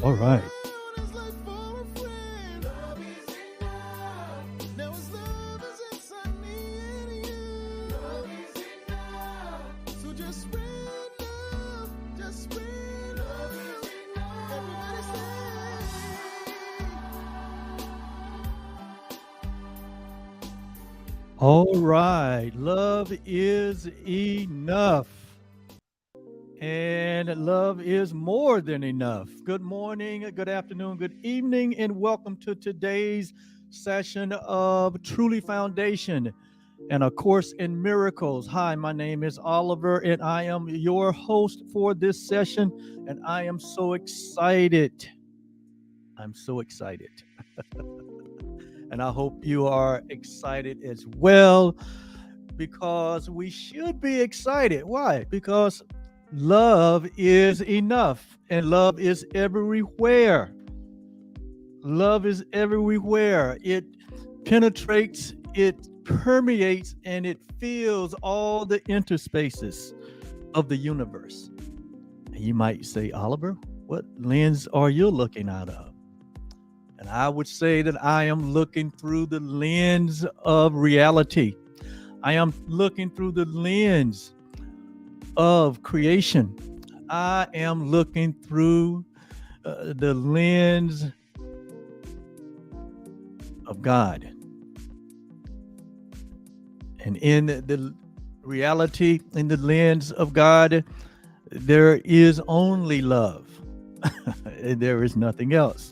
All right. All right. Love is enough. And love is more than enough. Good morning, good afternoon, good evening, and welcome to today's session of Truly Foundation and A Course in Miracles. Hi, my name is Oliver, and I am your host for this session, and I am so excited. I'm so excited. And I hope you are excited as well, because we should be excited. Why? Because love is enough, and love is everywhere. Love is everywhere. It penetrates, it permeates, and it fills all the interspaces of the universe. And you might say, Oliver, what lens are you looking out of? And I would say that I am looking through the lens of reality. I am looking through the lens of creation. I am looking through the lens of God. And in the reality, in the lens of God, there is only love. There is nothing else.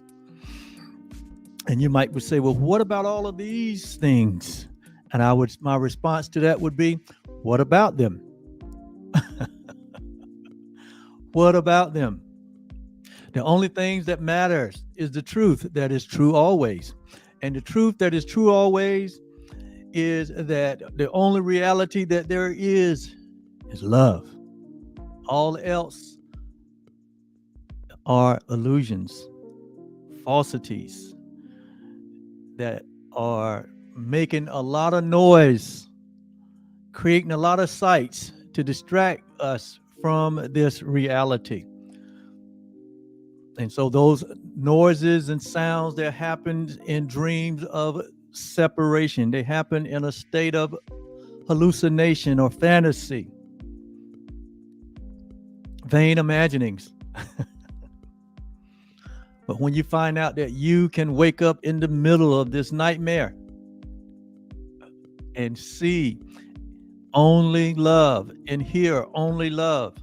And you might say, well, what about all of these things? And my response to that would be, what about them? What about them? The only things that matters is the truth that is true always. And the truth that is true always is that the only reality that there is love. All else are illusions, falsities that are making a lot of noise, creating a lot of sights to distract us from this reality. And so those noises and sounds that happen in dreams of separation, they happen in a state of hallucination or fantasy, vain imaginings. But when you find out that you can wake up in the middle of this nightmare and see only love, and hear only love,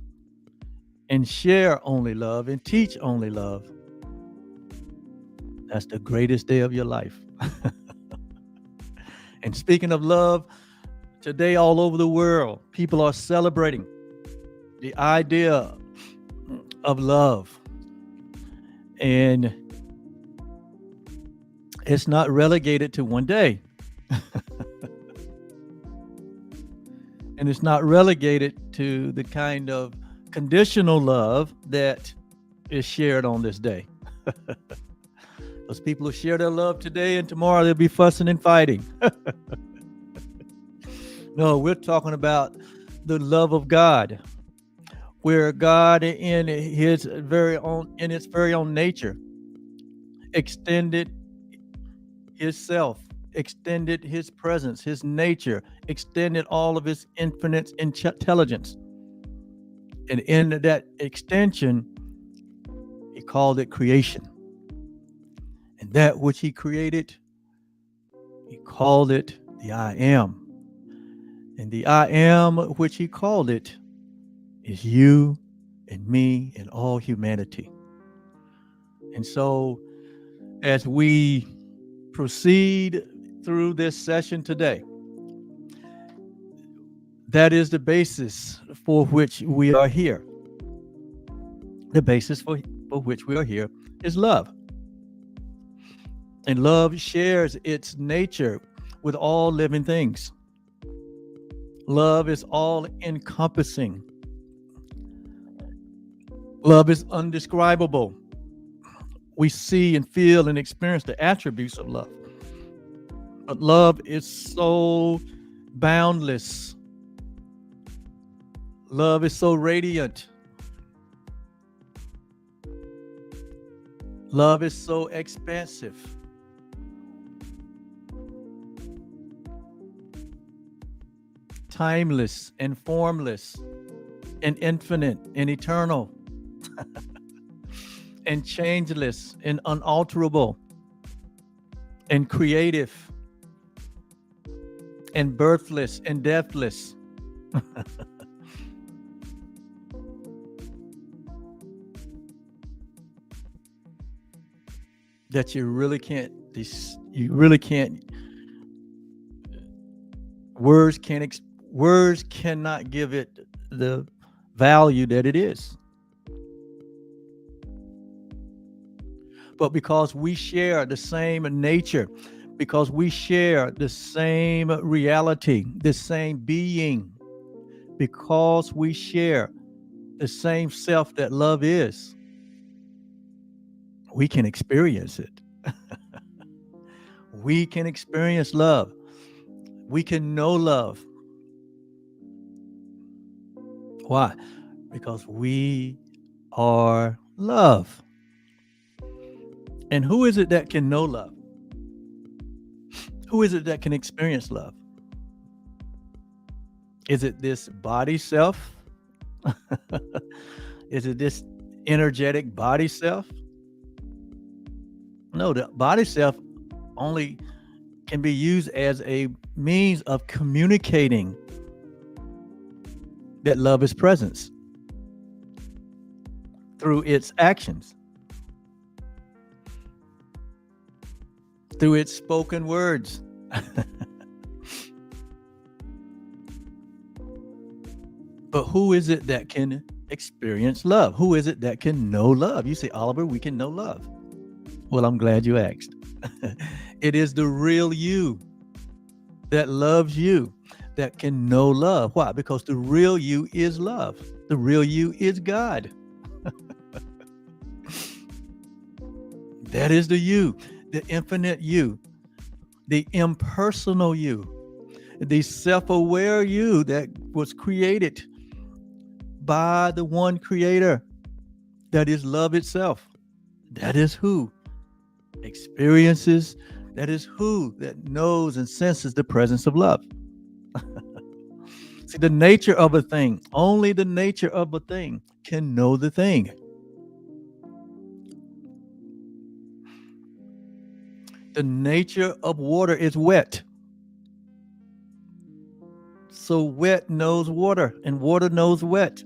and share only love, and teach only love, that's the greatest day of your life. And speaking of love, today all over the world, people are celebrating the idea of love. And it's not relegated to one day. And it's not relegated to the kind of conditional love that is shared on this day. Those people who share their love today and tomorrow they'll be fussing and fighting. No, we're talking about the love of God, where God in its very own nature extended his self, extended his presence, his nature, extended all of his infinite intelligence. And in that extension, he called it creation. And that which he created, he called it the I am. And the I am which he called it is you and me and all humanity. And so as we proceed through this session today, that is the basis for which we are here. The basis for which we are here is love. And love shares its nature with all living things. Love is all encompassing. Love is undescribable. We see and feel and experience the attributes of love. But love is so boundless. Love is so radiant. Love is so expansive, timeless and formless and infinite and eternal and changeless and unalterable and creative and birthless and deathless. That you really can't, words cannot give it the value that it is. But because we share the same nature, because we share the same reality, the same being, because we share the same self that love is, we can experience it. We can experience love. We can know love. Why? Because we are love. And who is it that can know love? Who is it that can experience love? Is it this body self? Is it this energetic body self? No, the body self only can be used as a means of communicating that love is presence through its actions, through its spoken words. But who is it that can experience love? Who is it that can know love? You say, Oliver, we can know love. Well, I'm glad you asked. It is the real you that loves you that can know love. Why? Because the real you is love. The real you is God. That is the you, the infinite you, the impersonal you, the self-aware you that was created by the one creator that is love itself. That is who experiences, that is who that knows and senses the presence of love. See, the nature of a thing, only the nature of a thing can know the thing. The nature of water is wet. So wet knows water, and water knows wet.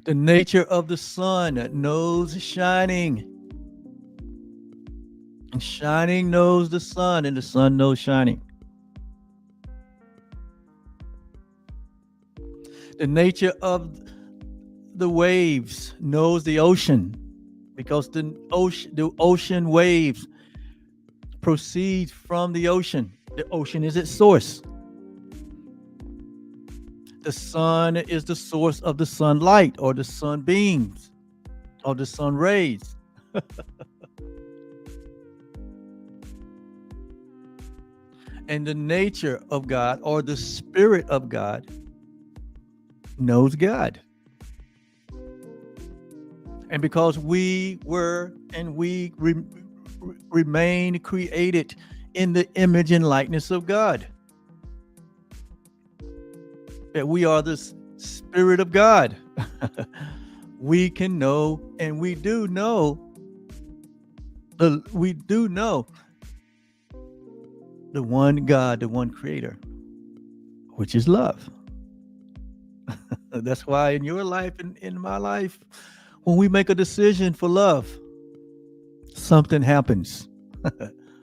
The nature of the sun knows shining. And shining knows the sun, and the sun knows shining. The nature of the waves knows the ocean, because the ocean waves proceed from the ocean. The ocean is its source. The sun is the source of the sunlight, or the sunbeams, or the sun rays. And the nature of God, or the spirit of God, knows God. And because we were and we remain created in the image and likeness of God, that we are the spirit of God, we can know, and we do know the one God, the one creator, which is love. That's why in your life and in my life, when we make a decision for love, something happens.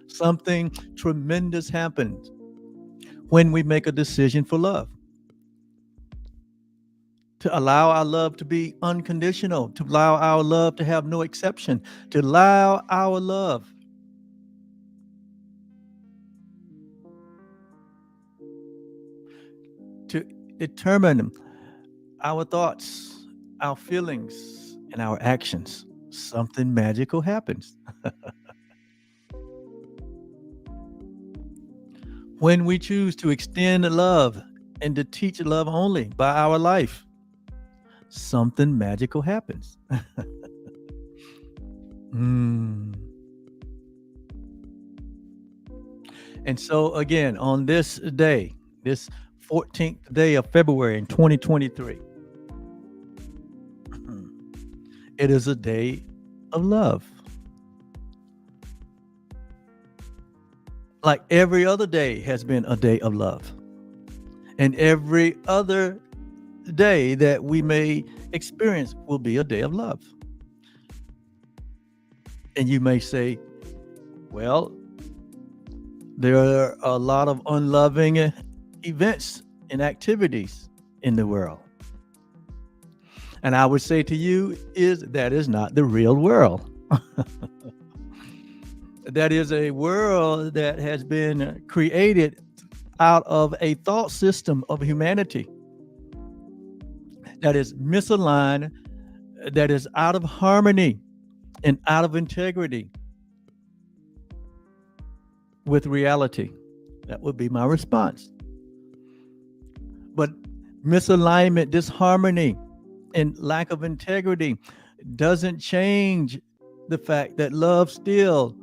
Something tremendous happens when we make a decision for love. To allow our love to be unconditional, to allow our love to have no exception, to allow our love to determine our thoughts, our feelings, and our actions. Something magical happens. When we choose to extend love and to teach love only by our life, something magical happens. Mm. And so, again, on this day, this 14th day of February in 2023, it is a day of love. Like every other day has been a day of love. And every other day that we may experience will be a day of love. And you may say, well, there are a lot of unloving events and activities in the world. And I would say to you that is not the real world. That is a world that has been created out of a thought system of humanity that is misaligned, that is out of harmony and out of integrity with reality. That would be my response. But misalignment, disharmony, and lack of integrity doesn't change the fact that love still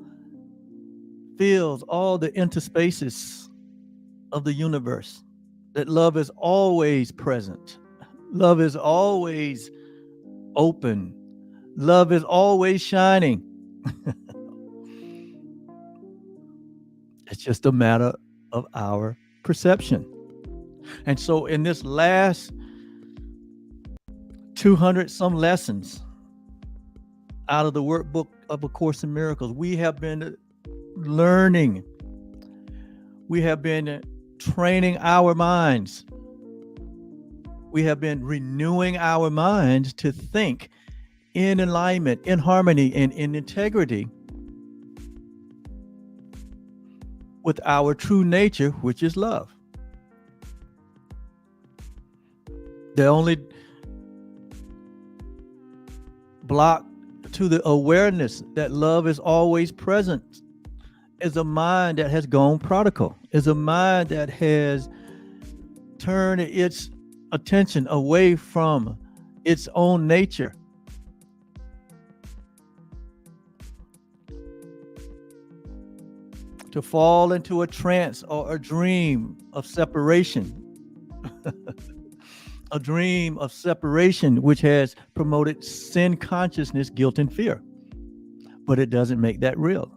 fills all the interspaces of the universe, that love is always present. Love is always open. Love is always shining. It's just a matter of our perception. And so in this last 200 some lessons out of the workbook of A Course in Miracles, we have been learning. We have been training our minds. We have been renewing our minds to think in alignment, in harmony, and in integrity with our true nature, which is love. The only block to the awareness that love is always present is a mind that has gone prodigal, is a mind that has turned its attention away from its own nature. To fall into a trance or a dream of separation. A dream of separation which has promoted sin consciousness, guilt, and fear. But it doesn't make that real.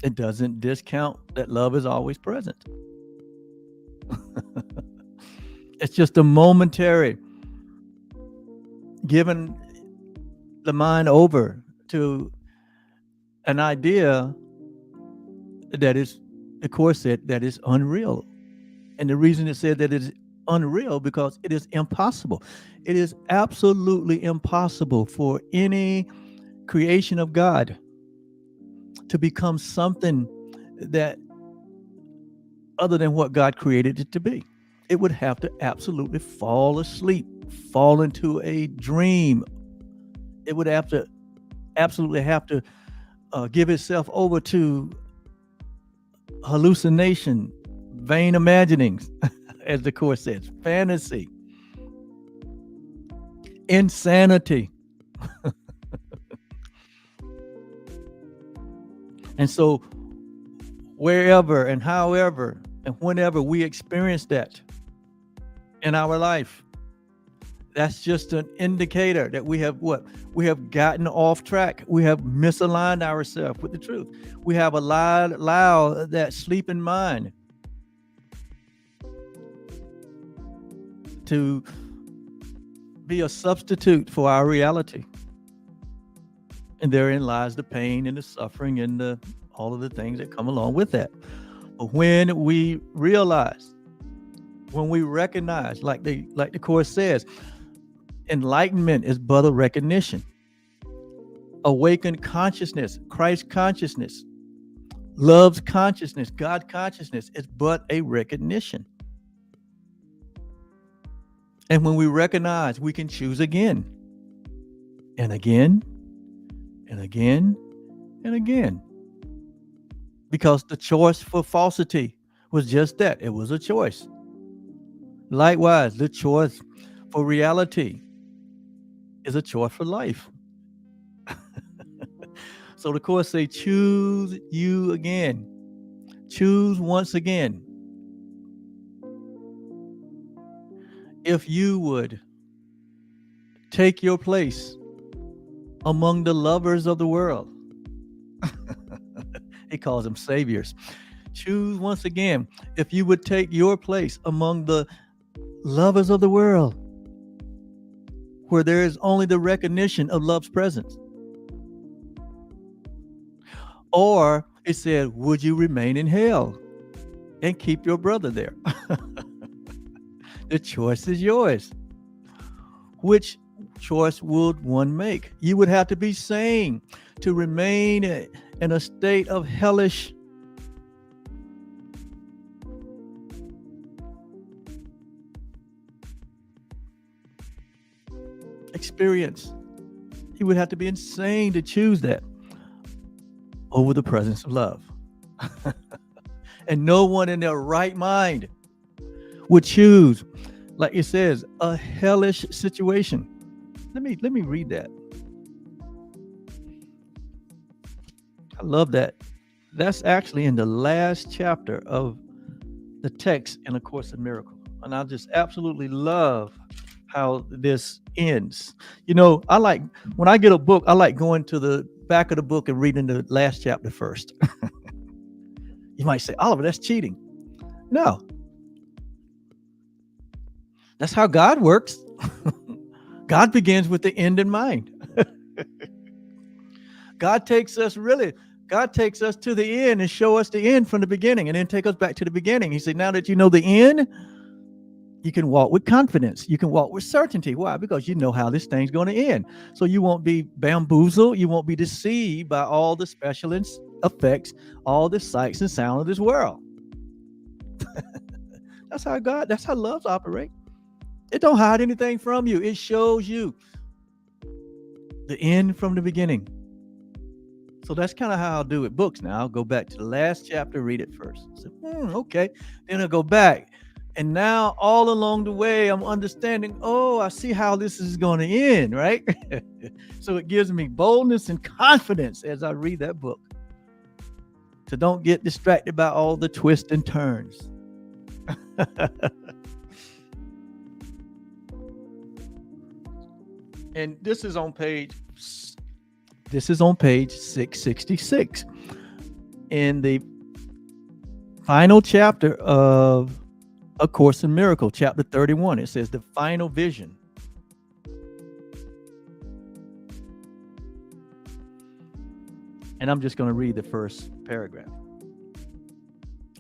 It doesn't discount that love is always present. It's just a momentary giving the mind over to an idea that is, the Course said, that is unreal. And the reason it said that it is unreal because it is impossible. It is absolutely impossible for any creation of God to become something that other than what God created it to be. It would have to absolutely fall asleep, fall into a dream. It would have to absolutely have to give itself over to hallucination, vain imaginings, as the Course says, fantasy, insanity. And so wherever and however and whenever we experience that in our life, that's just an indicator that we have what? We have gotten off track. We have misaligned ourselves with the truth. We have allowed that sleeping mind to be a substitute for our reality. And therein lies the pain and the suffering and all of the things that come along with that. But when we realize, when we recognize, like the Course says, enlightenment is but a recognition. Awakened consciousness, Christ consciousness, love's consciousness, God consciousness is but a recognition. And when we recognize, we can choose again and again and again and again. Because the choice for falsity was just that. It was a choice. Likewise, the choice for reality is a choice for life. So the Course say, choose you again. Choose once again. If you would take your place among the lovers of the world. He calls them saviors. Choose once again. If you would take your place among the lovers of the world, where there is only the recognition of love's presence. Or it said, would you remain in hell and keep your brother there? The choice is yours. Which choice would one make? You would have to be sane to remain in a state of hellish experience. You would have to be insane to choose that over the presence of love. And no one in their right mind would choose, like it says, a hellish situation. Let me read that. I love that. That's actually in the last chapter of the text in A Course in Miracles. And I just absolutely love how this ends. You know, I like, when I get a book, I like going to the back of the book and reading the last chapter first. You might say, Oliver, that's cheating. No. That's how God works. God begins with the end in mind. God takes us to the end and show us the end from the beginning and then take us back to the beginning. He said, now that you know the end, you can walk with confidence. You can walk with certainty. Why? Because you know how this thing's going to end. So you won't be bamboozled. You won't be deceived by all the special effects, all the sights and sounds of this world. That's how love operates. It don't hide anything from you. It shows you the end from the beginning. So that's kind of how I'll do it. Books now. I'll go back to the last chapter, read it first. So, okay. Then I'll go back. And now all along the way, I'm understanding, oh, I see how this is going to end, right? So it gives me boldness and confidence as I read that book. So don't get distracted by all the twists and turns. And this is on page 666 in the final chapter of A Course in Miracles, chapter 31. It says the final vision. And I'm just going to read the first paragraph.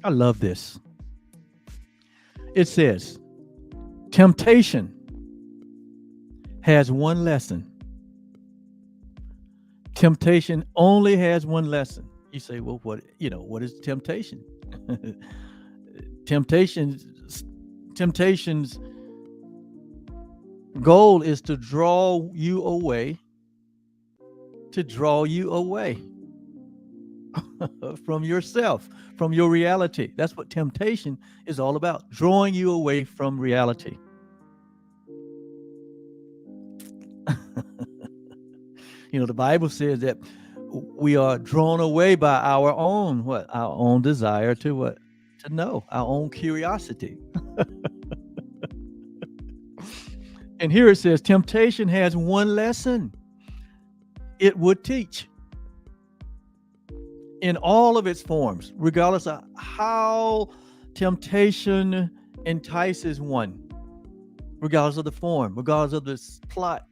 I love this. It says, temptation has one lesson. Temptation only has one lesson. You say, well, what is temptation? Temptation's goal is to draw you away from yourself, from your reality. That's what temptation is all about, drawing you away from reality. You know, the Bible says that we are drawn away by our own desire to know, our own curiosity. And here it says, temptation has one lesson it would teach in all of its forms, regardless of how temptation entices one, regardless of the form, regardless of the plot,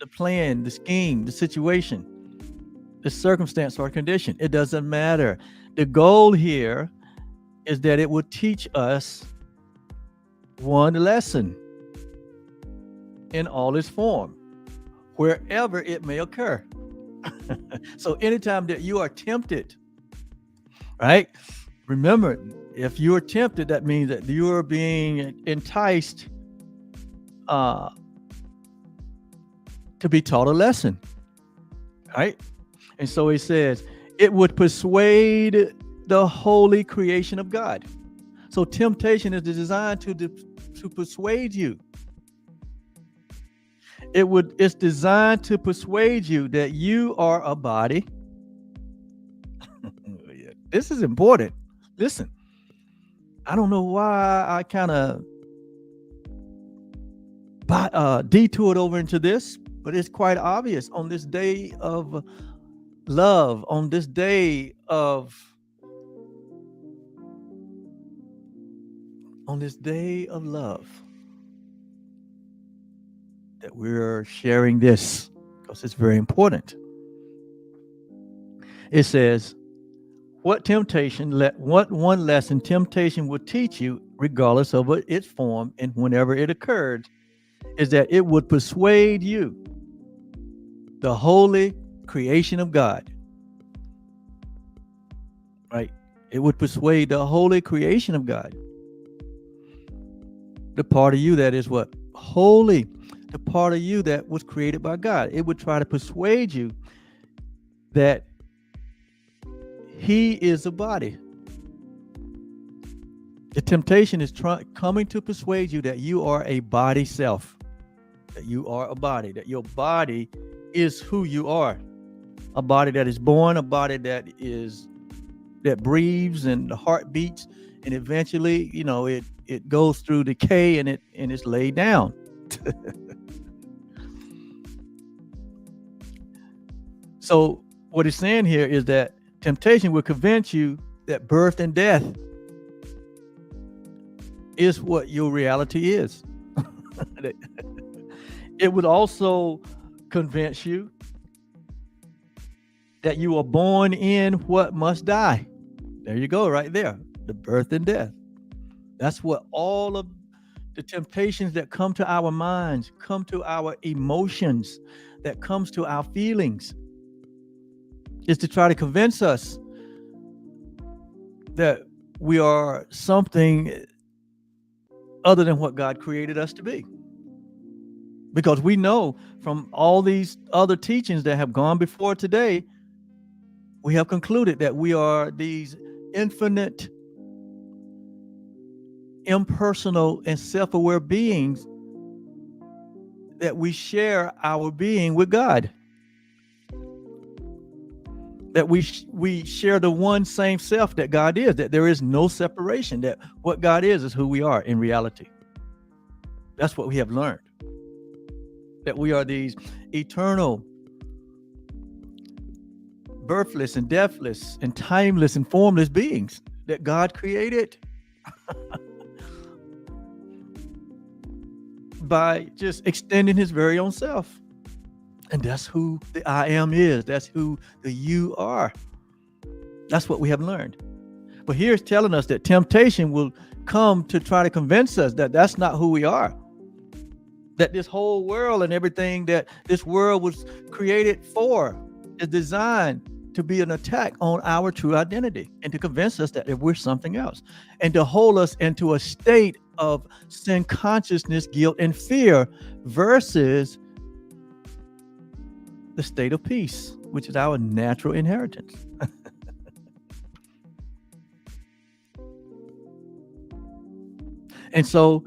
the plan, the scheme, the situation, the circumstance or condition. It doesn't matter. The goal here is that it will teach us one lesson in all its form, wherever it may occur. So anytime that you are tempted, right? Remember, if you are tempted, that means that you are being enticed to be taught a lesson, right? And so he says, it would persuade the holy creation of God. So temptation is designed to persuade you. It's designed to persuade you that you are a body. This is important. Listen, I don't know why I kind of detoured over into this, but it's quite obvious on this day of love, on this day of love, that we're sharing this because it's very important. It says, what one lesson temptation will teach you, regardless of its form and whenever it occurred, is that it would persuade you, the holy creation of God, right? It would persuade the holy creation of God. The part of you that is what? Holy. The part of you that was created by God. It would try to persuade you that He is a body. The temptation is coming to persuade you that you are a body self, that you are a body, that your body is who you are. A body that is born, a body that breathes and the heart beats, and eventually, it goes through decay and it's laid down. So what it's saying here is that temptation will convince you that birth and death is what your reality is. It would also convince you that you are born in what must die. There you go, right there. The birth and death. That's what all of the temptations that come to our minds, come to our emotions, that comes to our feelings, is to try to convince us that we are something other than what God created us to be. Because we know from all these other teachings that have gone before today, we have concluded that we are these infinite, impersonal, and self-aware beings, that we share our being with God. That we share the one same self that God is, that there is no separation, that what God is who we are in reality. That's what we have learned. That we are these eternal, birthless and deathless and timeless and formless beings that God created by just extending His very own self. And that's who the I am is. That's who the you are. That's what we have learned. But here's telling us that temptation will come to try to convince us that that's not who we are. That this whole world and everything that this world was created for is designed to be an attack on our true identity, and to convince us that we're something else, and to hold us into a state of sin consciousness, guilt, and fear, versus the state of peace, which is our natural inheritance. And so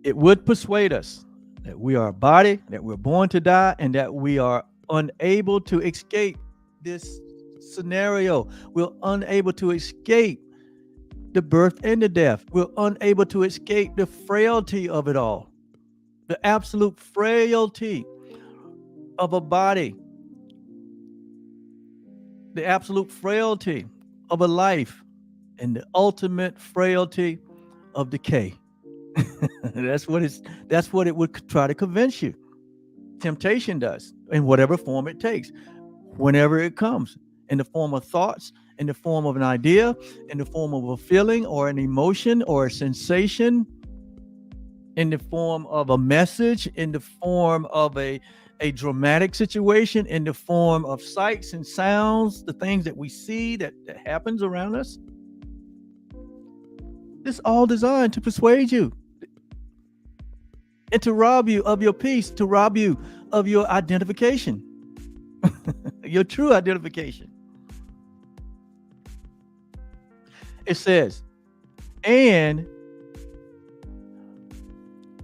it would persuade us that we are a body, that we're born to die, and that we are unable to escape this scenario. We're unable to escape the birth and the death. We're unable to escape the frailty of it all, the absolute frailty of a body, the absolute frailty of a life, and the ultimate frailty of decay. That's what it would try to convince you. Temptation does, in whatever form it takes, whenever it comes, in the form of thoughts, in the form of an idea, in the form of a feeling or an emotion or a sensation, in the form of a message, in the form of a dramatic situation, in the form of sights and sounds, the things that we see that happens around us. It's all designed to persuade you and to rob you of your peace, to rob you of your identification, your true identification. It says, And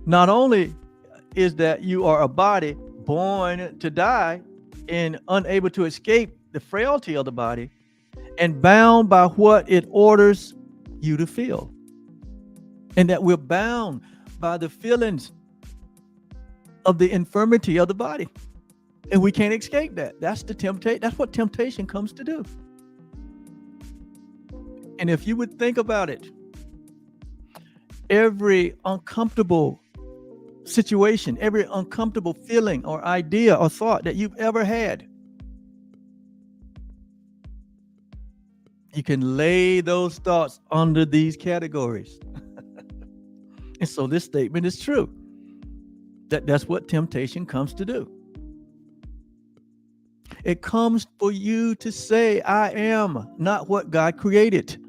not only is that you are a body born to die and unable to escape the frailty of the body and bound by what it orders you to feel, and that we're bound by the feelings of the infirmity of the body, and we can't escape that. That's the temptation. That's what temptation comes to do. And if you would think about it, every uncomfortable situation, every uncomfortable feeling or idea or thought that you've ever had, you can lay those thoughts under these categories. And so this statement is true, that's what temptation comes to do. It comes for you to say, I am not what God created,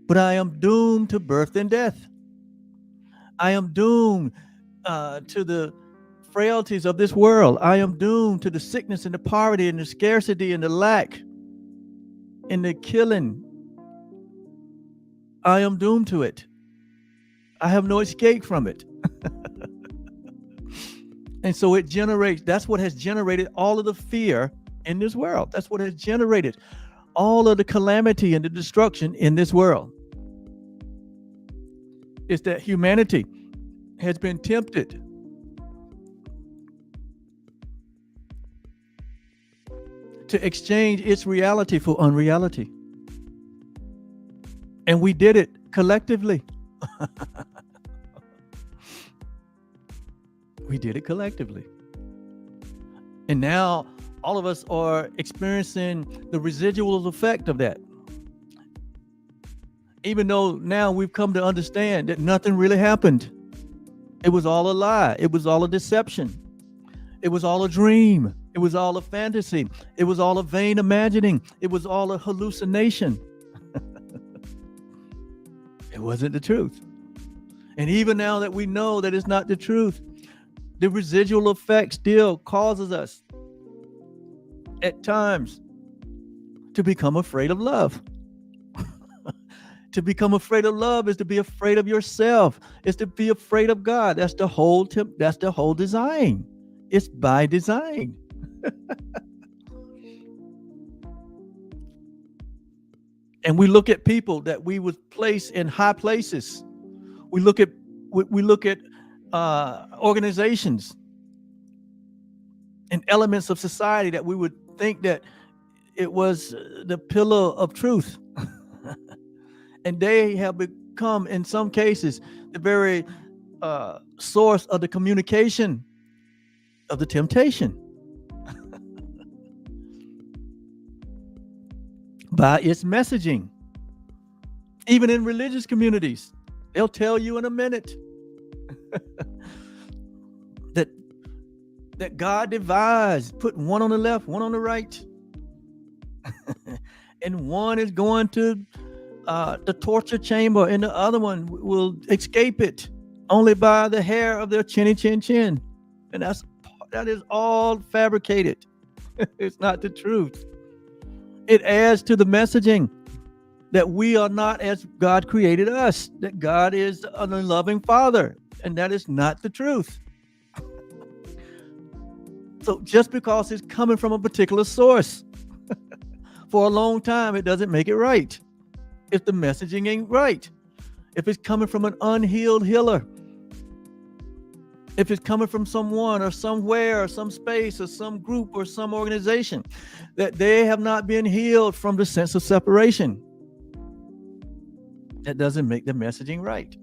but I am doomed to birth and death. I am doomed to the frailties of this world. I am doomed to the sickness and the poverty and the scarcity and the lack and the killing. I am doomed to it. I have no escape from it. And so that's what has generated all of the fear in this world. That's what has generated all of the calamity and the destruction in this world. It's that humanity has been tempted to exchange its reality for unreality. And we did it collectively. We did it collectively. And now all of us are experiencing the residual effect of that. Even though now we've come to understand that nothing really happened. It was all a lie. It was all a deception. It was all a dream. It was all a fantasy. It was all a vain imagining. It was all a hallucination. It wasn't the truth. And even now that we know that it's not the truth, the residual effect still causes us at times to become afraid of love. To become afraid of love is to be afraid of yourself. It's to be afraid of God. That's the whole design. It's by design. And we look at people that we would place in high places. We look at organizations and elements of society that we would think that it was the pillar of truth. And they have become, in some cases, the very source of the communication of the temptation by its messaging. Even in religious communities, they'll tell you in a minute that God devised, put one on the left, one on the right, and one is going to the torture chamber, and the other one will escape it only by the hair of their chinny chin chin. And that is all fabricated. It's not the truth. It adds to the messaging that we are not as God created us, that God is a loving Father, and that is not the truth. So just because it's coming from a particular source for a long time, it doesn't make it right. If the messaging ain't right, if it's coming from an unhealed healer, if it's coming from someone or somewhere or some space or some group or some organization that they have not been healed from the sense of separation, that doesn't make the messaging right.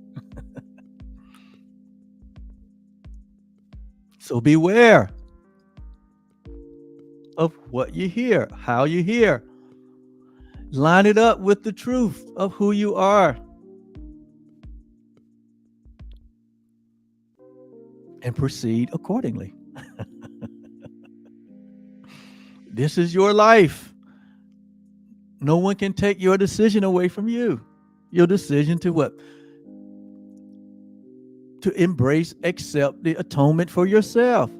So beware of what you hear, how you hear. Line it up with the truth of who you are. And proceed accordingly. This is your life. No one can take your decision away from you. Your decision to what? To embrace, accept the atonement for yourself.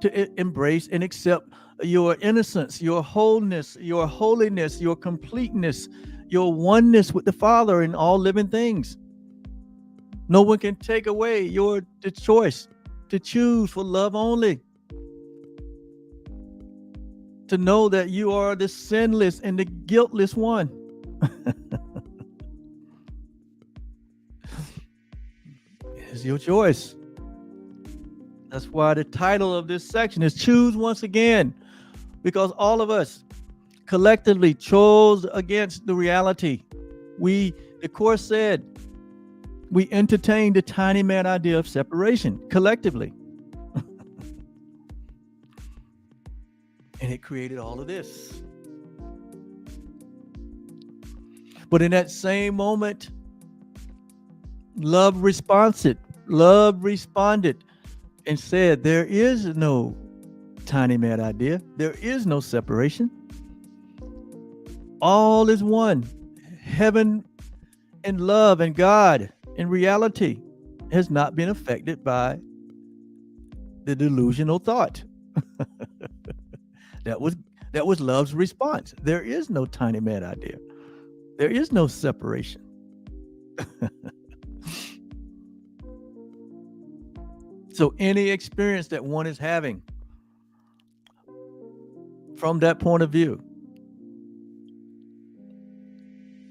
To embrace and accept your innocence, your wholeness, your holiness, your completeness, your oneness with the Father and all living things. No one can take away the choice to choose for love only. To know that you are the sinless and the guiltless one. It's your choice. That's why the title of this section is Choose Once Again, because all of us collectively chose against the reality. The Course said, we entertained the tiny mad idea of separation collectively. And it created all of this. But in that same moment, love responded and said, there is no tiny mad idea. There is no separation. All is one. Heaven and love and God in reality has not been affected by the delusional thought. That was love's response. There is no tiny mad idea. There is no separation. So any experience that one is having from that point of view,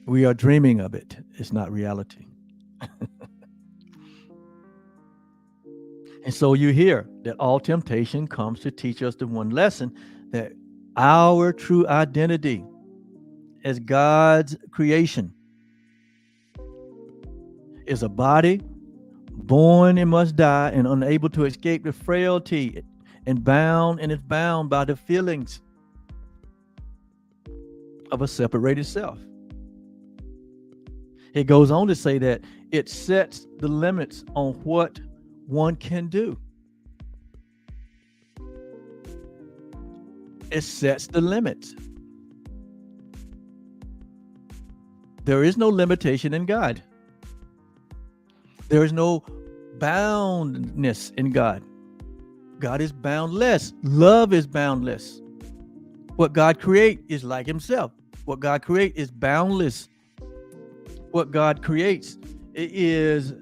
we are dreaming of it. It's not reality. And so you hear that all temptation comes to teach us the one lesson, that our true identity as God's creation is a body born and must die and unable to escape the frailty and is bound by the feelings of a separated self. It goes on to say that it sets the limits on what one can do. It sets the limits. There is no limitation in God. There is no boundness in God. God is boundless. Love is boundless. What God creates is like himself. What God creates is boundless. What God creates is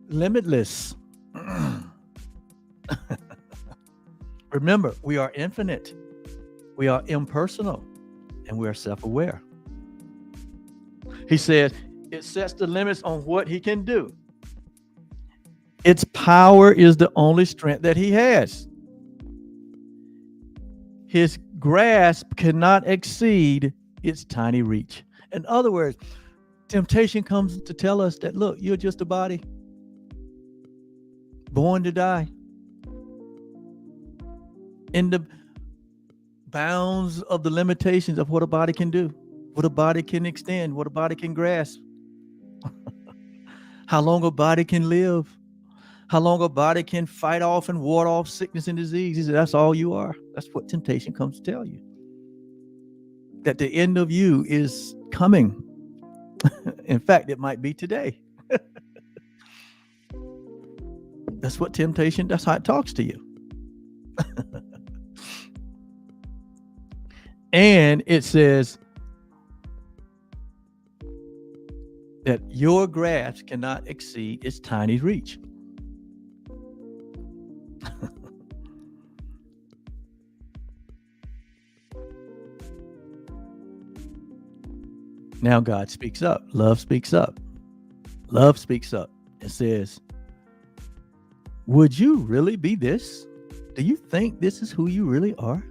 limitless. Remember, we are infinite. We are impersonal. And we are self-aware. He says, it sets the limits on what he can do. Its power is the only strength that he has. His grasp cannot exceed its tiny reach. In other words, temptation comes to tell us that, look, you're just a body born to die. In the bounds of the limitations of what a body can do, what a body can extend, what a body can grasp. How long a body can live, how long a body can fight off and ward off sickness and disease. He said, that's all you are. That's what temptation comes to tell you. That the end of you is coming. In fact, it might be today. That's what temptation, that's how it talks to you. And it says that your grasp cannot exceed its tiny reach. Now God speaks up. Love speaks up. Love speaks up and says, would you really be this? Do you think this is who you really are?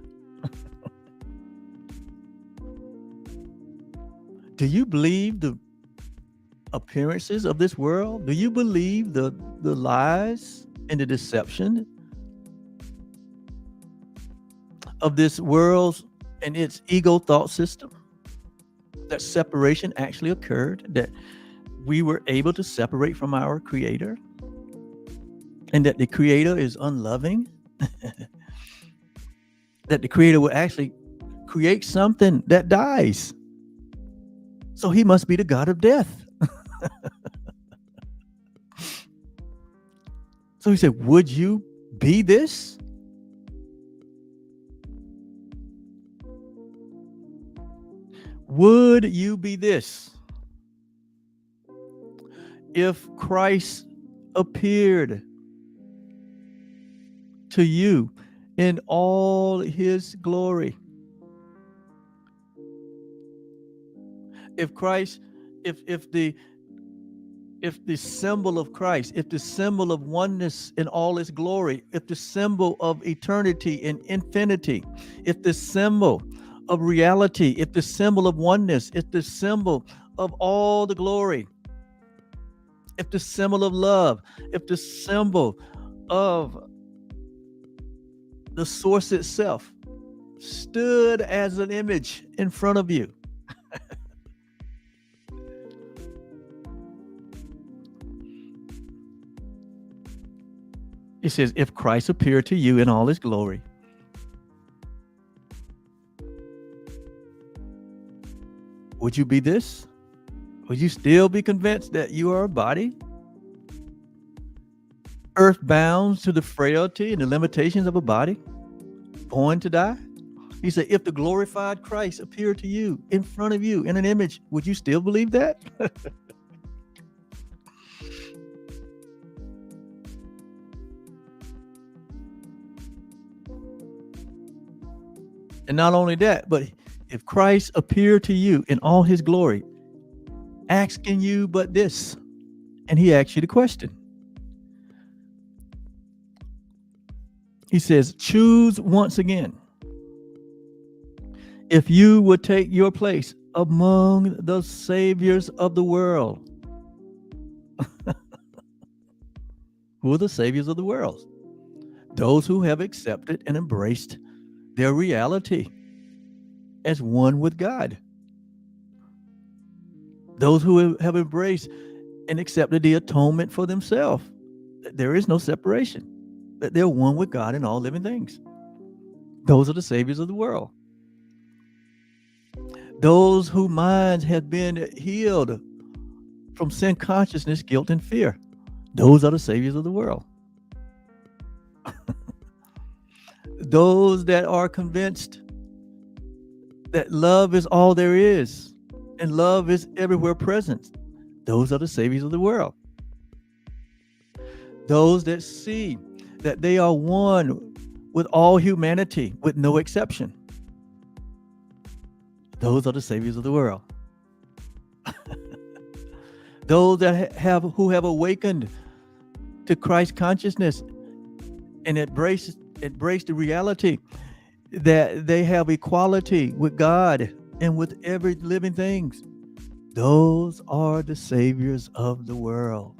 Do you believe the appearances of this world? Do you believe the lies and the deception of this world and its ego thought system? That separation actually occurred, that we were able to separate from our Creator, and that the Creator is unloving, that the Creator will actually create something that dies. So he must be the God of death. So he said, would you be this? Would you be this if Christ appeared to you in all his glory? If Christ, if the symbol of Christ, if the symbol of oneness in all its glory, if the symbol of eternity and infinity, if the symbol of reality, if the symbol of oneness, if the symbol of all the glory, if the symbol of love, if the symbol of the source itself stood as an image in front of you, it says, if Christ appeared to you in all his glory, would you be this? Would you still be convinced that you are a body, earthbound to the frailty and the limitations of a body, born to die? He said, if the glorified Christ appeared to you in front of you in an image, would you still believe that? And not only that, but if Christ appeared to you in all his glory, asking you but this, and he asks you the question. He says, choose once again. If you would take your place among the saviors of the world. Who are the saviors of the world? Those who have accepted and embraced their reality as one with God. Those who have embraced and accepted the atonement for themselves, that there is no separation, that they're one with God and all living things. Those are the saviors of the world. Those whose minds have been healed from sin consciousness, guilt, and fear. Those are the saviors of the world. Those that are convinced that love is all there is and love is everywhere present. Those are the saviors of the world. Those that see that they are one with all humanity, with no exception. Those are the saviors of the world. Those that who have awakened to Christ consciousness and embrace the reality that they have equality with God and with every living thing. Those are the saviors of the world.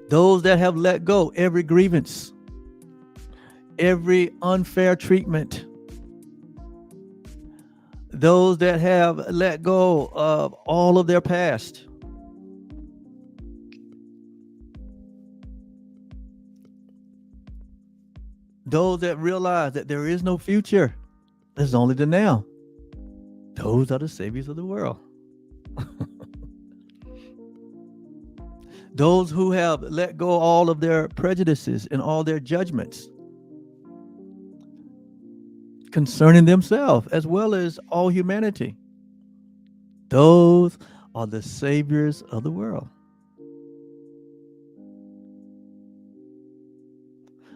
Those that have let go every grievance, every unfair treatment. Those that have let go of all of their past. Those that realize that there is no future, there's only the now. Those are the saviors of the world. Those who have let go all of their prejudices and all their judgments concerning themselves as well as all humanity. Those are the saviors of the world.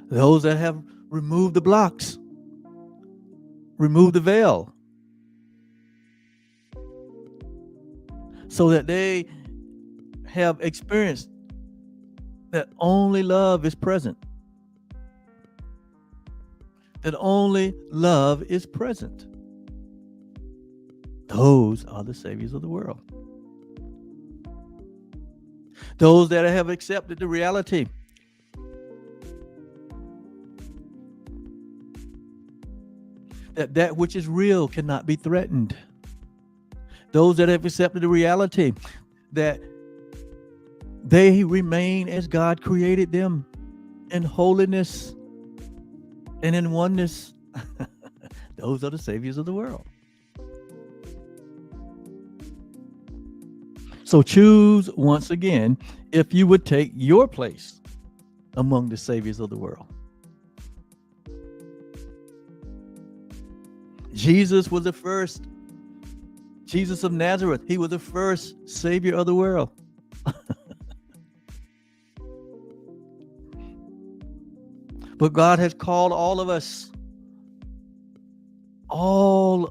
Those that have removed the blocks, removed the veil, so that they have experienced that only love is present. That only love is present. Those are the saviors of the world. Those that have accepted the reality that which is real cannot be threatened. Those that have accepted the reality that they remain as God created them in holiness and in oneness. Those are the saviors of the world. So choose once again if you would take your place among the saviors of the world. Jesus was the first. Jesus of Nazareth, he was the first Savior of the world. But God has called all of us, all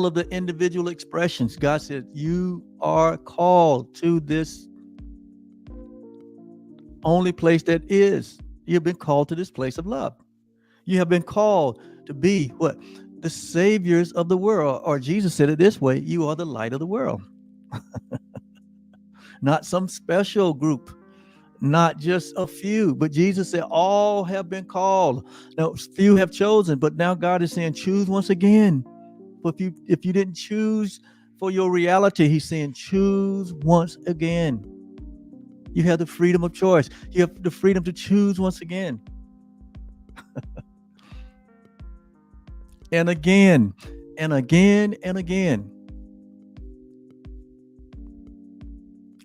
of the individual expressions. God said, you are called to this only place that is. You've been called to this place of love. You have been called to be what? The saviors of the world. Or Jesus said it this way, you are the light of the world. Not some special group, not just a few, but Jesus said all have been called. Now, few have chosen, but now God is saying, choose once again. But if you didn't choose for your reality, he's saying, choose once again. You have the freedom of choice. You have the freedom to choose once again. And again, and again, and again.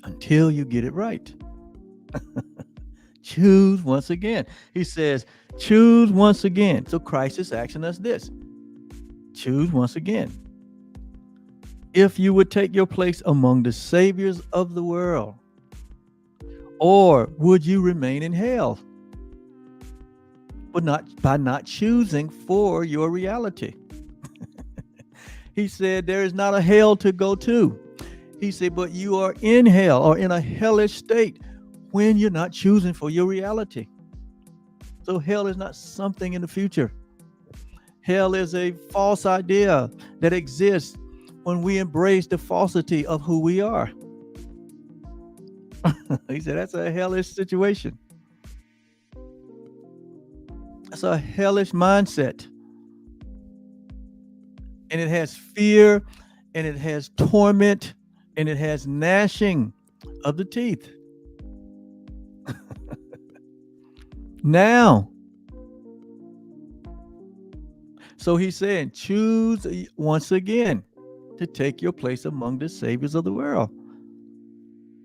Until you get it right. Choose once again. He says, choose once again. So Christ is asking us this. Choose once again. If you would take your place among the saviors of the world, or would you remain in hell? But not by not choosing for your reality. He said, there is not a hell to go to. He said, but you are in hell or in a hellish state when you're not choosing for your reality. So hell is not something in the future. Hell is a false idea that exists when we embrace the falsity of who we are. He said, that's a hellish situation. That's a hellish mindset. And it has fear, and it has torment, and it has gnashing of the teeth. Now. So he's saying, choose once again to take your place among the saviors of the world.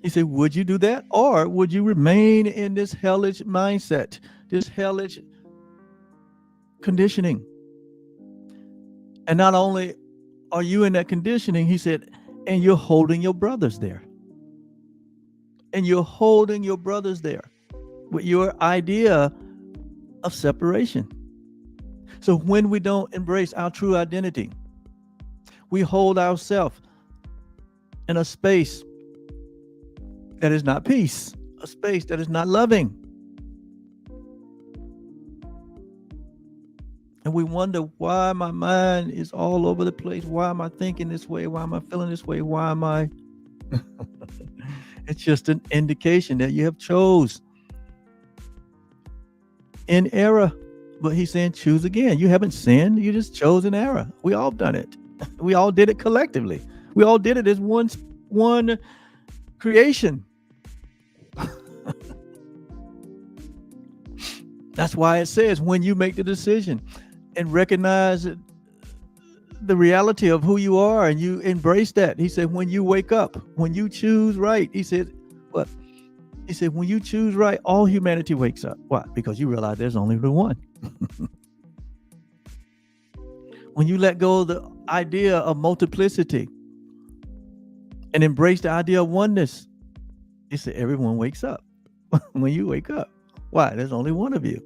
He said, would you do that? Or would you remain in this hellish mindset, this hellish conditioning? And not only are you in that conditioning, he said, and you're holding your brothers there. And you're holding your brothers there with your idea of separation. So when we don't embrace our true identity, we hold ourselves in a space that is not peace, a space that is not loving. And we wonder why my mind is all over the place. Why am I thinking this way? Why am I feeling this way? Why am I? It's just an indication that you have chose in error. But he's saying, choose again. You haven't sinned. You just chose in error. We all done it. We all did it collectively. We all did it as one creation. That's why it says, when you make the decision and recognize the reality of who you are and you embrace that. He said, when you wake up, when you choose right, he said, what? He said, when you choose right, all humanity wakes up. Why? Because you realize there's only the one. When you let go of the idea of multiplicity and embrace the idea of oneness, he said, everyone wakes up. When you wake up. Why? There's only one of you.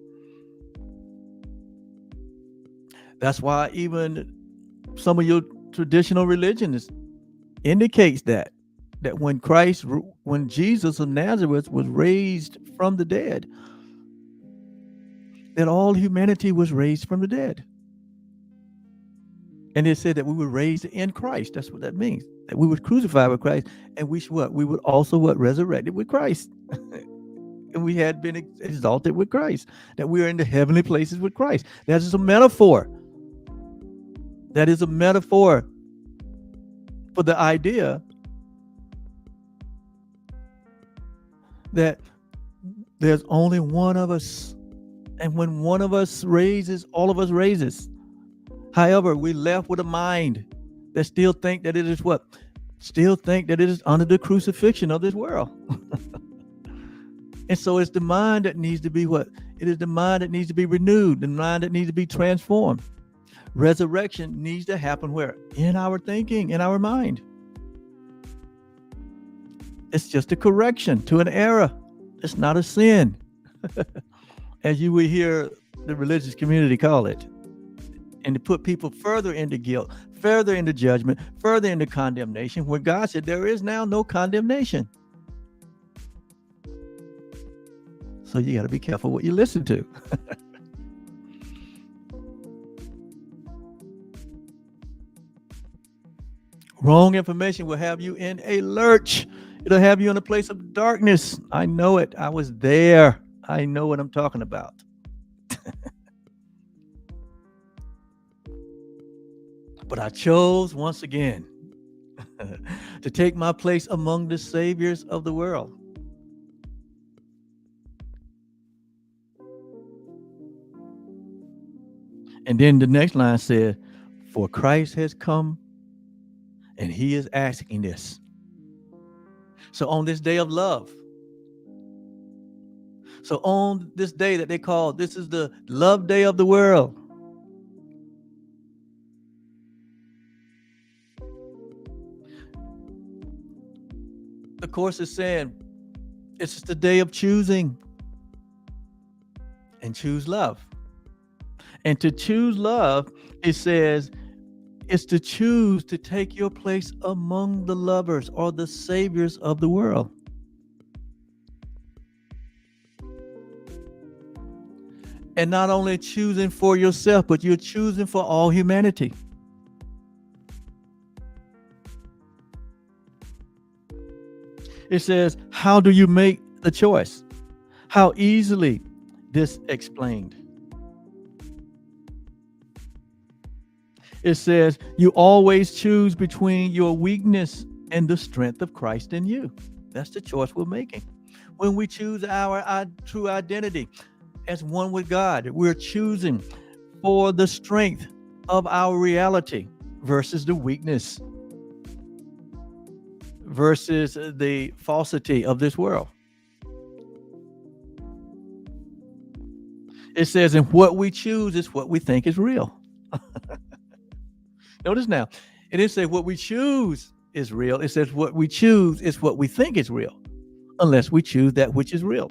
That's why even some of your traditional religions indicates that when Jesus of Nazareth was raised from the dead, that all humanity was raised from the dead. And it said that we were raised in Christ. That's what that means. That we were crucified with Christ, and we would also resurrected with Christ. And we had been exalted with Christ. That we are in the heavenly places with Christ. That is a metaphor. That is a metaphor for the idea that there's only one of us. And when one of us raises, all of us raises. However, we left with a mind that still think that it is what? Still think that it is under the crucifixion of this world. And so it's the mind that needs to be what? It is the mind that needs to be renewed, the mind that needs to be transformed. Resurrection needs to happen where? In our thinking, in our mind. It's just a correction to an error. It's not a sin, as you will hear the religious community call it. And to put people further into guilt, further into judgment, further into condemnation, where God said there is now no condemnation. So you got to be careful what you listen to. Wrong information will have you in a lurch. It'll have you in a place of darkness. I know it. I was there. I know what I'm talking about. But I chose once again to take my place among the saviors of the world. And then the next line said, for Christ has come and he is asking this. So on this day of love, so on this day that they call, this is the love day of the world. The Course is saying it's just a day of choosing, and choose love. And to choose love, it says, is to choose to take your place among the lovers or the saviors of the world. And not only choosing for yourself, but you're choosing for all humanity. It says, how do you make the choice? How easily this explained. It says, you always choose between your weakness and the strength of Christ in you. That's the choice we're making. When we choose our true identity as one with God, we're choosing for the strength of our reality versus the weakness, versus the falsity of this world. It says, and what we choose is what we think is real. Notice now, it didn't say what we choose is real. It says what we choose is what we think is real, unless we choose that which is real.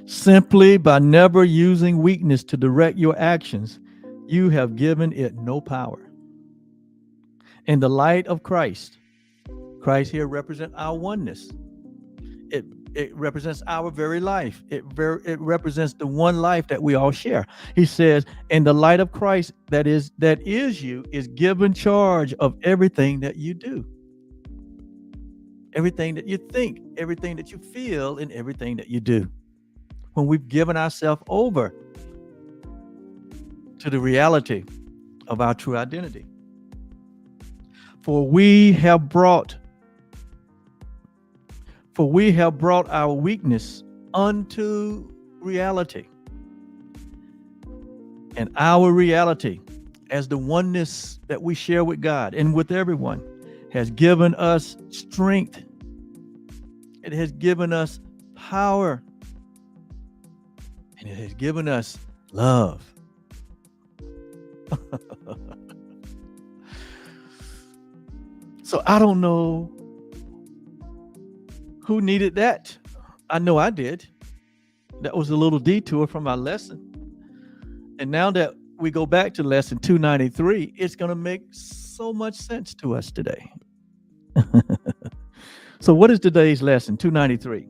Simply by never using weakness to direct your actions, you have given it no power. In the light of Christ, Christ here represents our oneness. It represents our very life. It represents the one life that we all share. He says, in the light of Christ, that is you, is given charge of everything that you do. Everything that you think, everything that you feel, and everything that you do. When we've given ourselves over to the reality of our true identity. For we have brought our weakness unto reality. And our reality, as the oneness that we share with God and with everyone, has given us strength. It has given us power. And it has given us love. So I don't know who needed that. I know I did. That was a little detour from our lesson. And now that we go back to lesson 293, it's going to make so much sense to us today. So what is today's lesson, 293?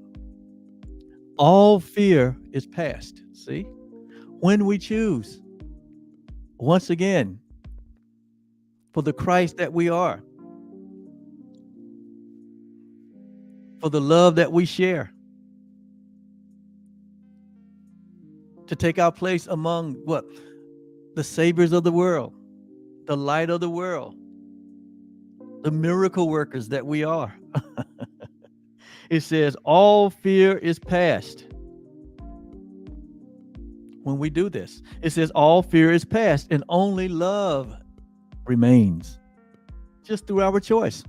All fear is past. See? When we choose, once again, for the Christ that we are, for the love that we share, to take our place among what? The saviors of the world, the light of the world, the miracle workers that we are. It says all fear is past. When we do this, it says all fear is past and only love remains. Just through our choice.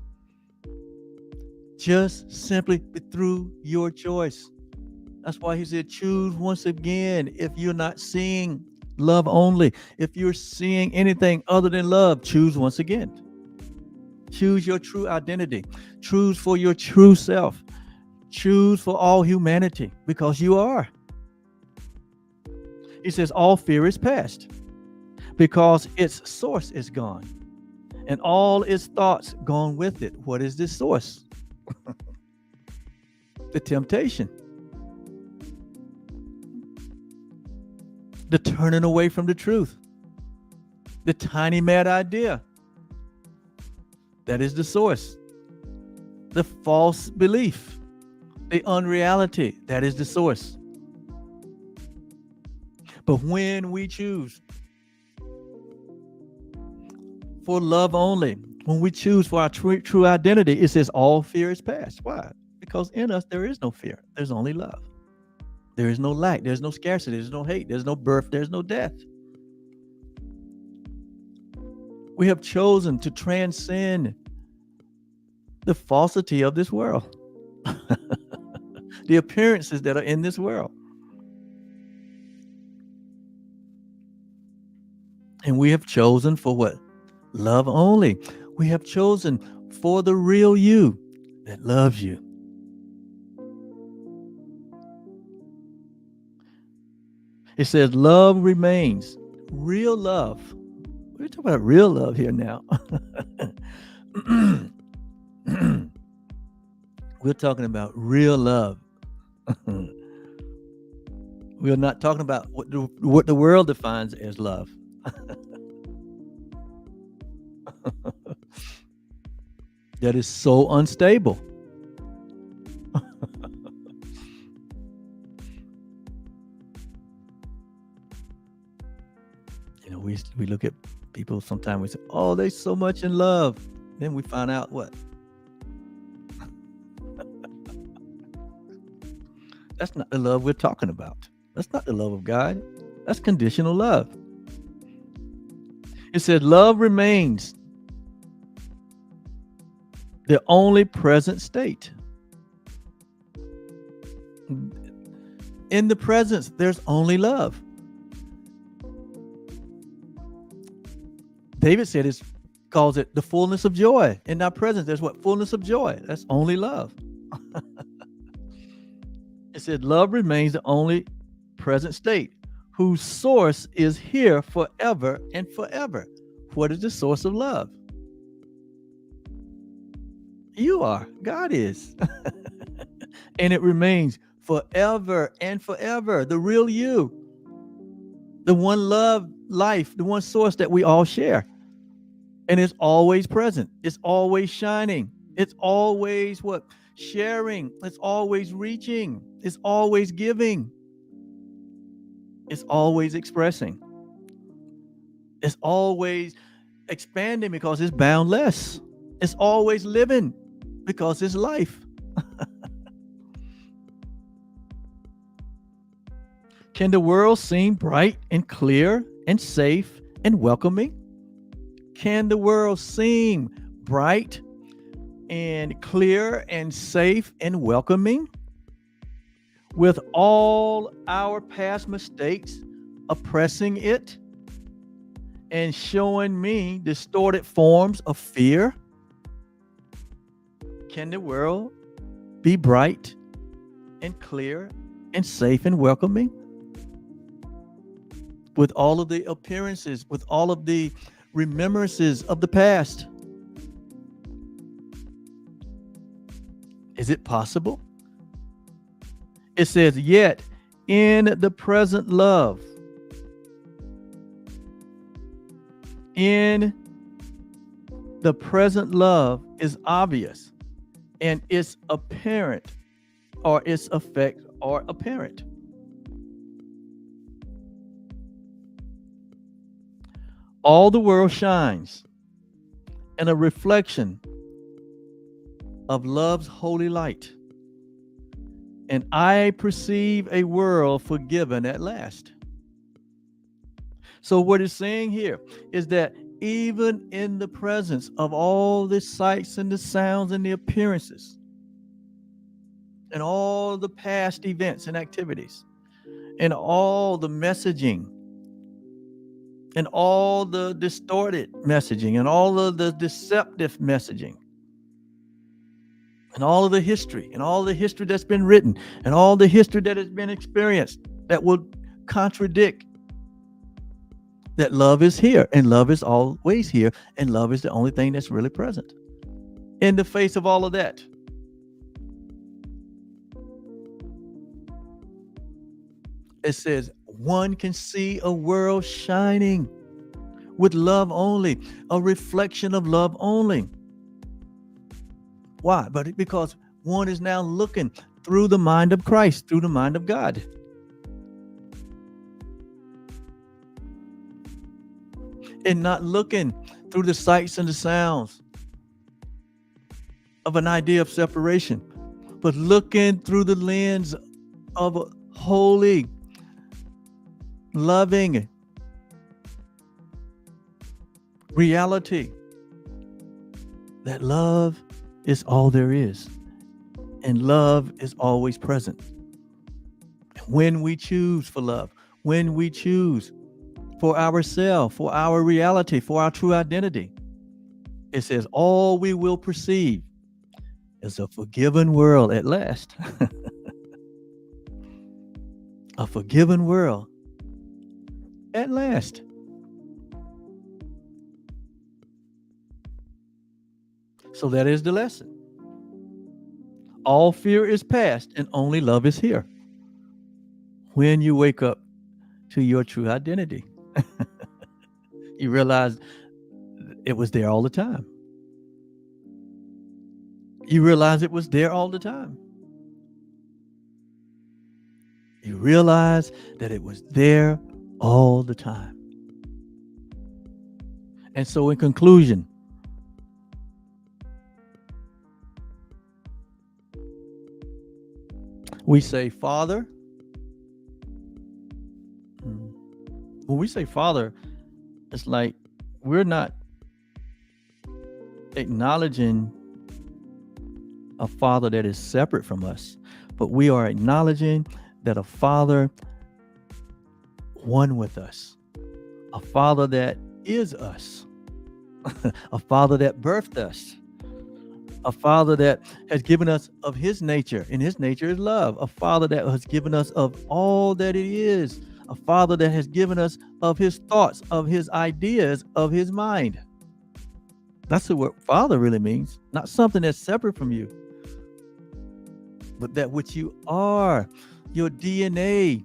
Just simply through your choice. That's why he said, choose once again. If you're not seeing love only, if you're seeing anything other than love, choose once again. Choose your true identity. Choose for your true self. Choose for all humanity, because you are. He says all fear is past because its source is gone and all its thoughts gone with it. What is this source? The temptation. The turning away from the truth. The tiny mad idea. That is the source. The false belief. The unreality. That is the source. But when we choose for love only, when we choose for our true identity, it says all fear is past. Why? Because in us there is no fear. There's only love. There is no lack. There's no scarcity. There's no hate. There's no birth. There's no death. We have chosen to transcend the falsity of this world, the appearances that are in this world. And we have chosen for what? Love only. We have chosen for the real you that loves you. It says love remains. Real love. We're talking about real love here now. We're talking about real love. We're not talking about what the world defines as love. That is so unstable. We look at people sometimes, we say, oh, they're so much in love. Then we find out what? That's not the love we're talking about. That's not the love of God. That's conditional love. It said love remains the only present state. In the presence, there's only love. David said calls it the fullness of joy. In our presence, there's what? Fullness of joy. That's only love. It said love remains the only present state, whose source is here forever and forever. What is the source of love? You are. God is. And it remains forever and forever. The real you. The one love, life, the one source that we all share. And it's always present. It's always shining. It's always what? Sharing. It's always reaching. It's always giving. It's always expressing. It's always expanding because it's boundless. It's always living because it's life. Can the world seem bright and clear and safe and welcoming? Can the world seem bright and clear and safe and welcoming? With all our past mistakes oppressing it and showing me distorted forms of fear? Can the world be bright and clear and safe and welcoming? With all of the appearances, with all of the remembrances of the past? Is it possible? It says, yet in the present love, in the present love is obvious and it's apparent, or its effect are apparent. All the world shines in a reflection of love's holy light. and I perceive a world forgiven at last. So what it's saying here is that even in the presence of all the sights and the sounds and the appearances and all the past events and activities and all the messaging and all the distorted messaging and all of the deceptive messaging and all of the history and all the history that's been written and all the history that has been experienced that will contradict that love is here, and love is always here, and love is the only thing that's really present. In the face of all of that, it says one can see a world shining with love only, a reflection of love only. Why? But because one is now looking through the mind of Christ, through the mind of God. And not looking through the sights and the sounds of an idea of separation, but looking through the lens of a holy, loving reality that love is all there is, and love is always present. When we choose for love, when we choose for ourselves, for our reality, for our true identity, it says all we will perceive is a forgiven world at last. A forgiven world at last. So that is the lesson. All fear is past and only love is here. When you wake up to your true identity, you realize it was there all the time. You realize it was there all the time. You realize that it was there all the time. And so in conclusion, we say, Father. When we say Father, it's like we're not acknowledging a Father that is separate from us, but we are acknowledging that a Father one with us, a Father that is us, a Father that birthed us, a Father that has given us of his nature, and his nature is love, a Father that has given us of all that it is, a Father that has given us of his thoughts, of his ideas, of his mind. That's what Father really means. Not something that's separate from you, but that which you are. Your DNA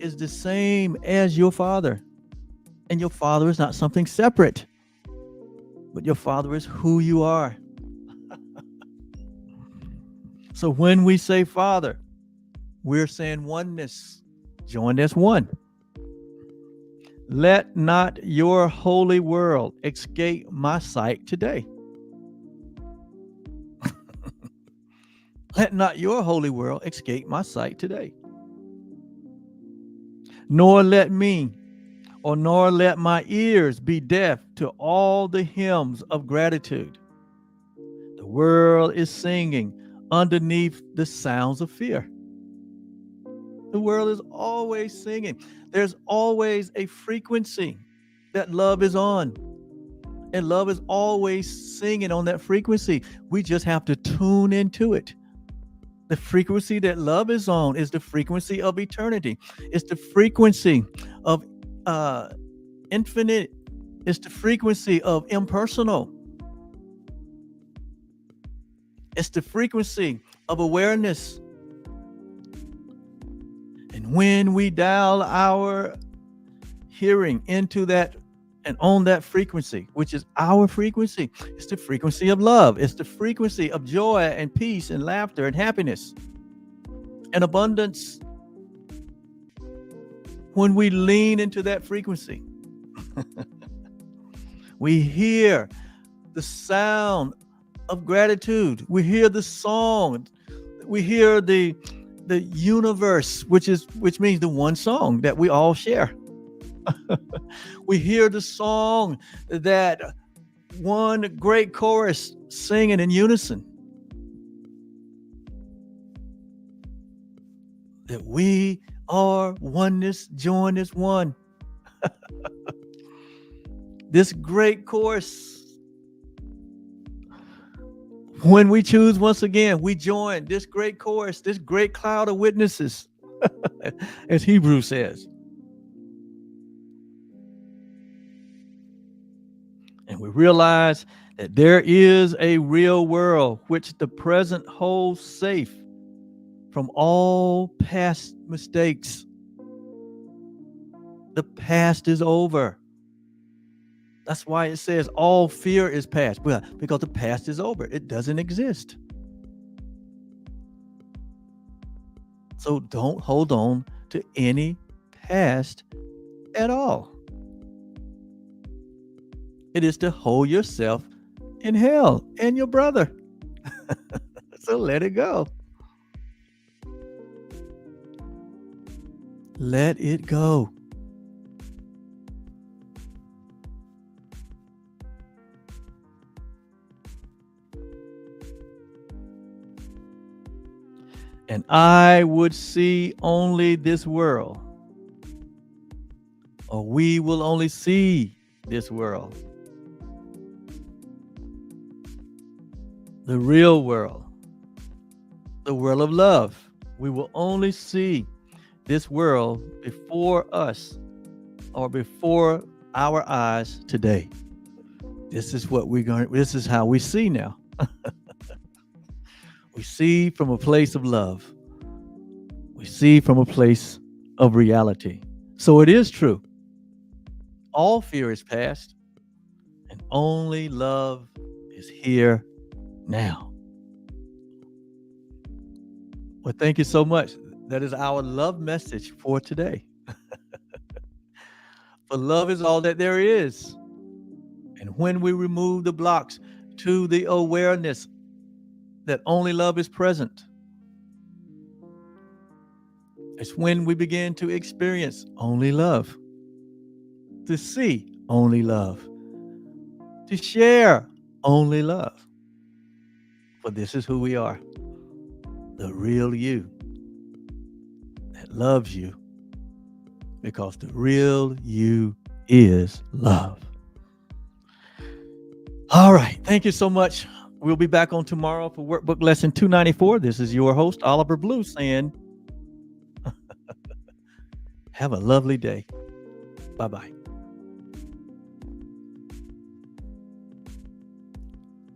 is the same as your Father. And your Father is not something separate, but your Father is who you are. So when we say Father, we're saying oneness, joined as one. Let not your holy world escape my sight today. Let not your holy world escape my sight today. Nor let me, or nor let my ears be deaf to all the hymns of gratitude the world is singing underneath the sounds of fear. The world is always singing. There's always a frequency that love is on. And love is always singing on that frequency. We just have to tune into it. The frequency that love is on is the frequency of eternity. It's the frequency of infinite. It's the frequency of impersonal. It's the frequency of awareness. And when we dial our hearing into that and on that frequency, which is our frequency, it's the frequency of love. It's the frequency of joy and peace and laughter and happiness and abundance. When we lean into that frequency, we hear the sound of gratitude. We hear the song. We hear the the universe, which means the one song that we all share. We hear the song that one great chorus singing in unison. That we are oneness, join as one. This great chorus. When we choose once again, we join this great chorus, this great cloud of witnesses, as Hebrews says. And we realize that there is a real world which the present holds safe from all past mistakes. The past is over. That's why it says all fear is past. Well, because the past is over. It doesn't exist. So don't hold on to any past at all. It is to hold yourself in hell and your brother. So let it go. Let it go. And I would see only this world, or we will only see this world, the real world, the world of love. We will only see this world before us, or before our eyes today. This is what this is how we see now. We see from a place of love. We see from a place of reality. So it is true. All fear is past, and only love is here now. Well, thank you so much. That is our love message for today. For love is all that there is. And when we remove the blocks to the awareness that only love is present, it's when we begin to experience only love, to see only love, to share only love. For this is who we are, the real you that loves you, because the real you is love. All right. Thank you so much. We'll be back on tomorrow for Workbook Lesson 294. This is your host, Oliver Blue, saying, have a lovely day. Bye-bye.